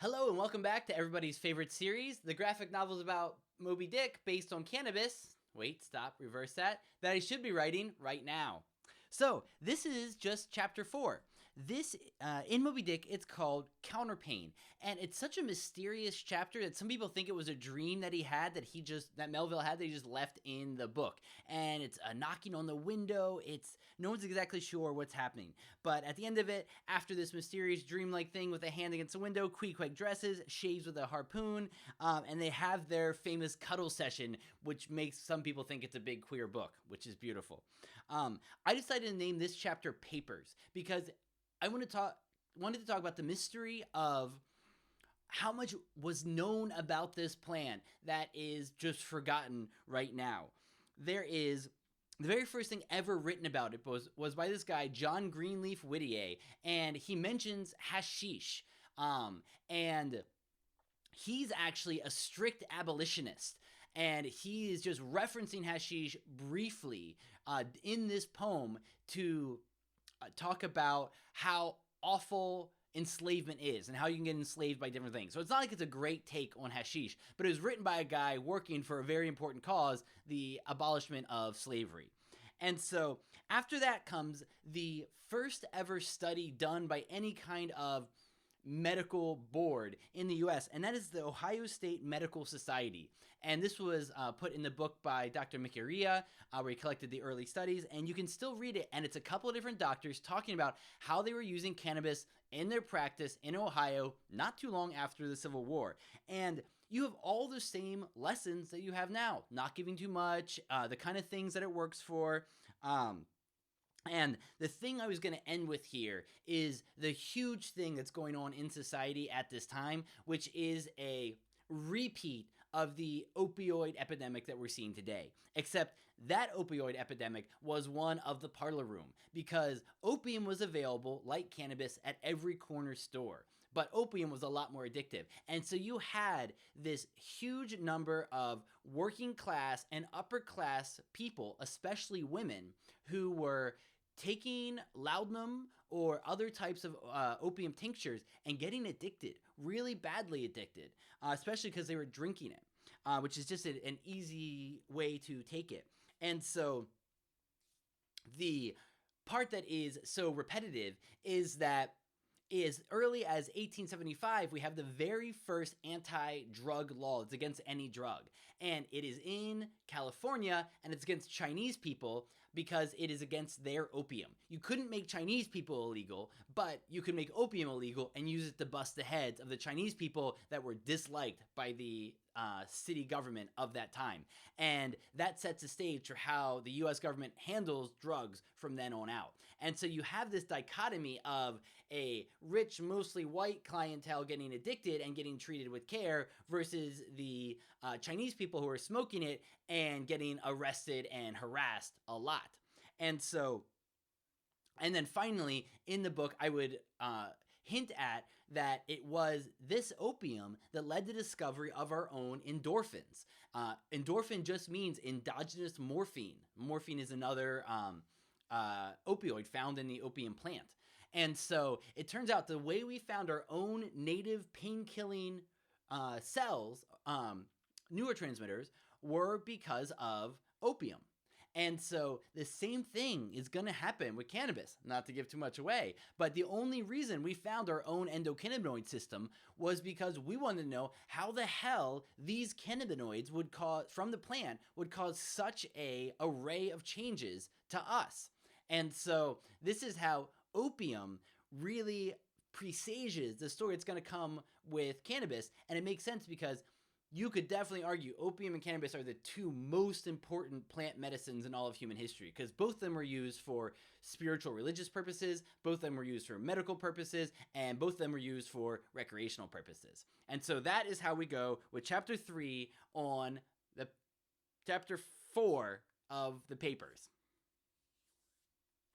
Hello and welcome back to everybody's favorite series, the graphic novels about Moby Dick based on cannabis. Wait, stop, reverse that I should be writing right now. So this is just chapter 4. This, in Moby Dick, it's called Counterpane, and it's such a mysterious chapter that some people think it was a dream that he had, that Melville had, that he just left in the book. And it's a knocking on the window. No one's exactly sure what's happening. But at the end of it, after this mysterious dreamlike thing with a hand against the window, Queequeg dresses, shaves with a harpoon, and they have their famous cuddle session, which makes some people think it's a big queer book, which is beautiful. I decided to name this chapter Papers because I wanted to talk about the mystery of how much was known about this plan that is just forgotten right now. The very first thing ever written about it was by this guy, John Greenleaf Whittier, and he mentions hashish. And he's actually a strict abolitionist. And he is just referencing hashish briefly in this poem to talk about how awful enslavement is and how you can get enslaved by different things. So it's not like it's a great take on hashish, but it was written by a guy working for a very important cause, the abolishment of slavery. And so after that comes the first ever study done by any kind of medical board in the US, and that is the Ohio State Medical Society. And this was put in the book by Dr. Michiria, where he collected the early studies, and you can still read it, and it's a couple of different doctors talking about how they were using cannabis in their practice in Ohio not too long after the Civil War. And you have all the same lessons that you have now, not giving too much, the kind of things that it works for. And the thing I was going to end with here is the huge thing that's going on in society at this time, which is a repeat of the opioid epidemic that we're seeing today. Except that opioid epidemic was one of the parlor room, because opium was available, like cannabis, at every corner store. But opium was a lot more addictive. And so you had this huge number of working class and upper class people, especially women, who were taking laudanum or other types of opium tinctures and getting addicted, really badly addicted, especially because they were drinking it, which is just an easy way to take it. And so the part that is so repetitive is that as early as 1875, we have the very first anti-drug law. It's against any drug. And it is in California, and it's against Chinese people because it is against their opium. You couldn't make Chinese people illegal, but you could make opium illegal and use it to bust the heads of the Chinese people that were disliked by the city government of that time. And that sets the stage for how the US government handles drugs from then on out. And so you have this dichotomy of a rich, mostly white clientele getting addicted and getting treated with care versus the Chinese people who are smoking it and getting arrested and harassed a lot. And then finally, in the book, I would hint at that it was this opium that led to the discovery of our own endorphins. Endorphin just means endogenous morphine. Morphine is another opioid found in the opium plant. And so it turns out the way we found our own native pain-killing cells, neurotransmitters, were because of opium. And so the same thing is going to happen with cannabis, not to give too much away. But the only reason we found our own endocannabinoid system was because we wanted to know how the hell these cannabinoids from the plant would cause such an array of changes to us. And so this is how opium really presages the story that's going to come with cannabis. And it makes sense because you could definitely argue opium and cannabis are the two most important plant medicines in all of human history, because both of them were used for spiritual religious purposes, both of them were used for medical purposes, and both of them were used for recreational purposes. And so that is how we go with chapter 3 on the chapter 4 of the Papers.